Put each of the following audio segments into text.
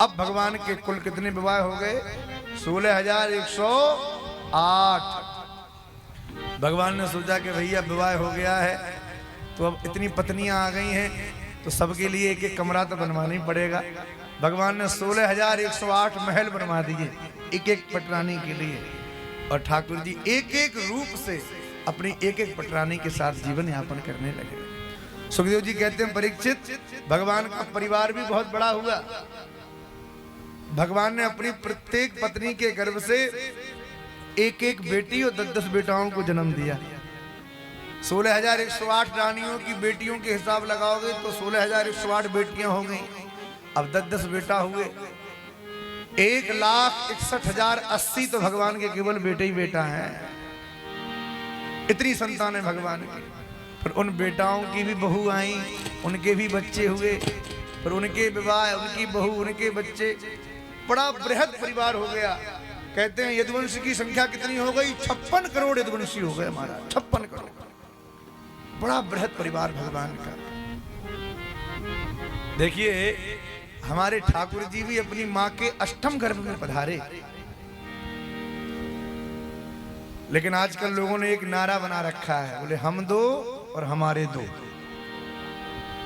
अब भगवान के कुल कितने विवाह हो गए? 16,108। भगवान ने सोचा कि भैया विवाह हो गया है तो अब इतनी पत्नियां आ गई हैं तो सबके लिए एक एक कमरा तो बनवाना ही पड़ेगा। भगवान ने 16,108 महल बनवा दिए एक एक पटरानी के लिए। और ठाकुर जी एक एक रूप से अपनी एक एक पटरानी के साथ जीवन यापन करने लगे। सुखदेव जी कहते हैं परीक्षित, भगवान का परिवार भी बहुत बड़ा हुआ। भगवान ने अपनी प्रत्येक पत्नी के गर्भ से एक एक बेटी और 10-10 बेटाओं को जन्म दिया। 16,108 रानियों की बेटियों के हिसाब लगाओगे तो 16,108 बेटियां हो गई। अब 10-10 बेटा हुए, 1,61,080 तो भगवान के केवल बेटे ही बेटा हैं। इतनी संतान है भगवान की। फिर उन बेटाओं की भी बहू आई, उनके भी बच्चे हुए, फिर उनके विवाह, उनकी बहू, उनके बच्चे, बड़ा बृहद परिवार हो गया। कहते हैं यदुवंश की संख्या कितनी हो गई? 56 करोड़ यदुवंशी हो गए हमारा, 56 करोड़। बड़ा बृहद परिवार भगवान का। देखिए हमारे ठाकुर जी भी अपनी मां के अष्टम गर्भ में पधारे, लेकिन आजकल लोगों ने एक नारा बना रखा है, बोले हम दो और हमारे दो।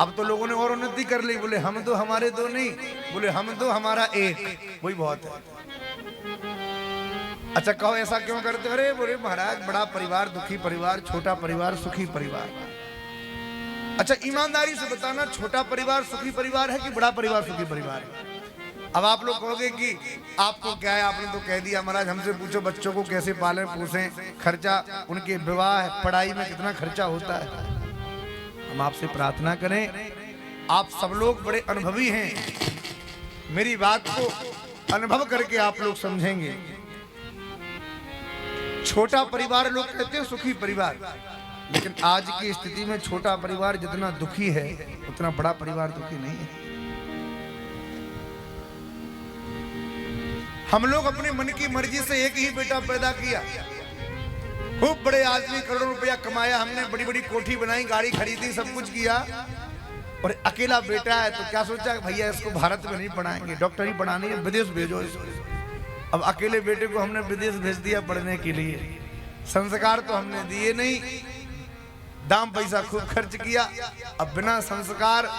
अब तो लोगों ने और उन्नति कर ली, बोले हम दो हमारे दो नहीं, बोले हम दो हमारा एक, वही बहुत है। अच्छा कहो ऐसा क्यों करते? अरे बोले महाराज बड़ा परिवार दुखी परिवार, छोटा परिवार सुखी परिवार। अच्छा ईमानदारी से बताना, छोटा परिवार सुखी परिवार है कि बड़ा परिवार सुखी परिवार है? अब आप लोग कहोगे कि आपको क्या है, आपने तो कह दिया महाराज। हमसे पूछो बच्चों को कैसे पालें पोसें, खर्चा, उनके विवाह पढ़ाई में कितना खर्चा होता है। हम आपसे प्रार्थना करें, आप सब लोग बड़े अनुभवी हैं, मेरी बात को अनुभव करके आप लोग समझेंगे। छोटा परिवार लोग कहते हैं सुखी परिवार, लेकिन आज की स्थिति में छोटा परिवार जितना दुखी है उतना बड़ा परिवार दुखी नहीं है। हम लोग अपने मन की मर्जी से एक ही बेटा पैदा किया, खूब बड़े आदमी, करोड़ों रुपया कमाया, हमने बड़ी बड़ी कोठी बनाई, गाड़ी खरीदी, सब कुछ किया, और अकेला बेटा है तो क्या सोचा भैया इसको भारत में नहीं पढ़ाएंगे, डॉक्टर ही पढ़ानी है, विदेश भेजो इसको। अब अकेले बेटे को हमने विदेश भेज दिया पढ़ने के लिए। संस्कार तो हमने दिए नहीं, दाम पैसा खूब खर्च किया। अब बिना संस्कार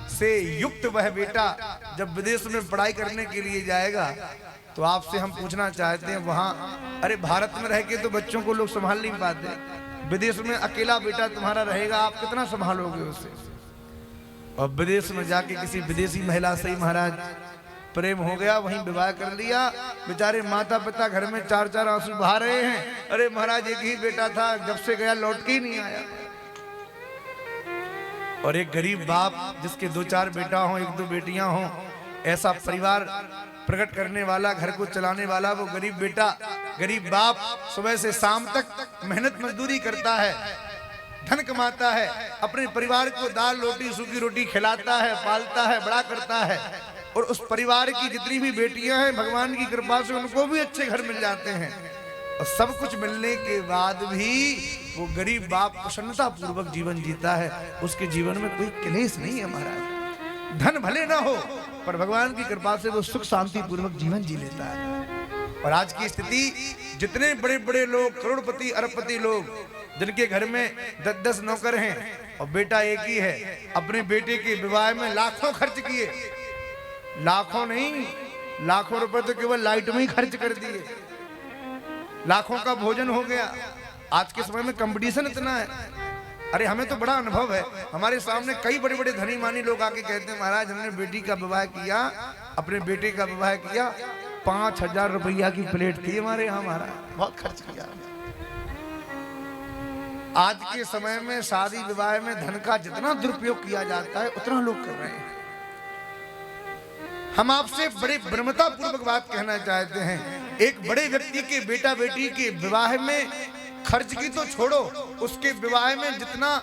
से युक्त वह बेटा जब विदेश में पढ़ाई करने के लिए जाएगा तो आपसे हम पूछना चाहते हैं, वहां अरे भारत में रह के तो बच्चों को लोग संभाल नहीं पाते, विदेश में अकेला बेटा तुम्हारा रहेगा, आप कितना संभालोगे उसे? और विदेश में जाके किसी विदेशी महिला से ही महाराज प्रेम हो गया, वहीं विवाह कर लिया। बेचारे माता पिता घर में 4-4 आंसू बहा रहे हैं, अरे महाराज एक ही बेटा था, जब से गया लौट के ही नहीं आया। और एक गरीब बाप जिसके 2-4 बेटा हो, 1-2 बेटियां हो, ऐसा परिवार प्रकट करने वाला, घर को चलाने वाला वो गरीब बेटा, गरीब बाप सुबह से शाम तक मेहनत मजदूरी करता है, धन कमाता है, अपने परिवार को दाल रोटी सूखी रोटी खिलाता है, पालता है, बड़ा करता है। और उस परिवार की जितनी भी बेटियां हैं भगवान की कृपा से उनको भी अच्छे घर मिल जाते हैं। और सब कुछ मिलने के बाद भी वो गरीब बाप प्रसन्नता पूर्वक जीवन जीता है, उसके जीवन में कोई क्लेश नहीं है महाराज। धन भले ना हो पर भगवान की कृपा से वो सुख शांति पूर्वक जीवन जी लेता है। और आज की स्थिति जितने बड़े बड़े लोग, करोड़पति अरबपति लोग, जिनके घर में 10-10 नौकर हैं और बेटा एक ही है, अपने बेटे के विवाह में लाखों खर्च किए, लाखों नहीं लाखों रुपए तो केवल लाइट में ही खर्च कर दिए, लाखों का भोजन हो गया। आज के समय में कंपटीशन इतना है। अरे हमें तो बड़ा अनुभव है, हमारे सामने कई बड़े बड़े धनी मानी लोग आके कहते हैं महाराज हमने बेटी का विवाह किया, अपने बेटे का विवाह किया, 5,000 रुपया की प्लेट थी हमारे यहाँ, महाराज बहुत खर्च किया। आज के समय में शादी विवाह में धन का जितना दुरुपयोग किया जाता है उतना लोग कर रहे हैं। हम आपसे बड़े ब्रह्मता पूर्वक बात कहना चाहते हैं, एक बड़े व्यक्ति के बेटा बेटी के विवाह में खर्च की तो छोड़ो, उसके विवाह में जितना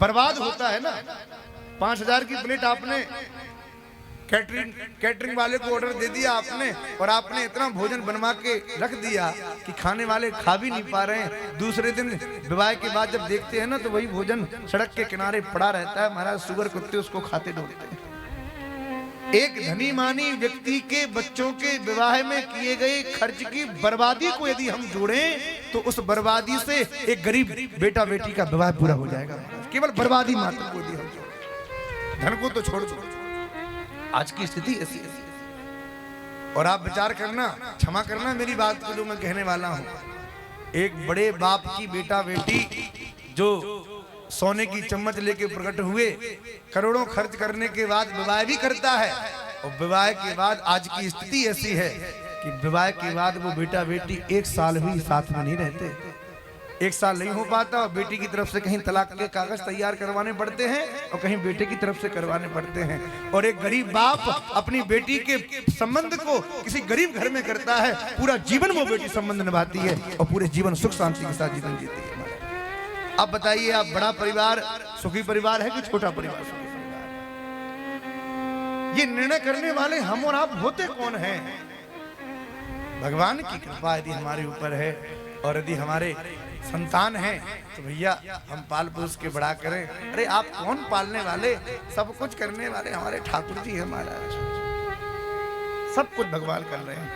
बर्बाद होता है ना, 5,000 की प्लेट आपने कैटरिंग वाले को ऑर्डर दे दिया आपने, और आपने इतना भोजन बनवा के रख दिया कि खाने वाले खा भी नहीं पा रहे हैं। दूसरे दिन विवाह के बाद जब देखते हैं ना तो वही भोजन सड़क के किनारे पड़ा रहता है, महाराज सुअर कुत्ते उसको खाते ढूंढते हैं। एक धनी मानी व्यक्ति के बच्चों के विवाह में किए गए खर्च की बर्बादी को यदि हम जोड़ें तो उस बर्बादी से एक गरीब बेटा बेटी का विवाह पूरा हो जाएगा। केवल बर्बादी मात्र को दी हम जोड़, धन को तो छोड़ दो। आज की स्थिति ऐसी है। और आप विचार करना, क्षमा करना मेरी बात को जो मैं कहने वाला हूं। एक बड़े बाप की बेटा बेटी जो सोने की चम्मच लेके प्रकट हुए, करोड़ों खर्च करने के बाद विवाह भी करता है, और विवाह के बाद आज की स्थिति ऐसी है कि विवाह के बाद वो बेटा बेटी एक साल भी साथ में नहीं रहते। एक साल नहीं हो पाता और बेटी की तरफ से कहीं तलाक के कागज तैयार करवाने पड़ते हैं और कहीं बेटे की तरफ से करवाने पड़ते हैं। और एक गरीब बाप अपनी बेटी के संबंध को किसी गरीब घर में करता है, पूरा जीवन वो बेटी संबंध निभाती है और पूरे जीवन सुख शांति के साथ जीवन जीती है। अब बताइए, आप बड़ा परिवार सुखी परिवार है कि छोटा परिवार सुखी परिवार? ये निर्णय करने वाले हम और आप होते कौन हैं? भगवान की कृपा यदि हमारे ऊपर है और यदि हमारे संतान हैं तो भैया हम पाल पोस के बड़ा करें। अरे आप कौन पालने वाले, सब कुछ करने वाले हमारे ठाकुर जी हैं महाराज। सब कुछ भगवान कर रहे हैं।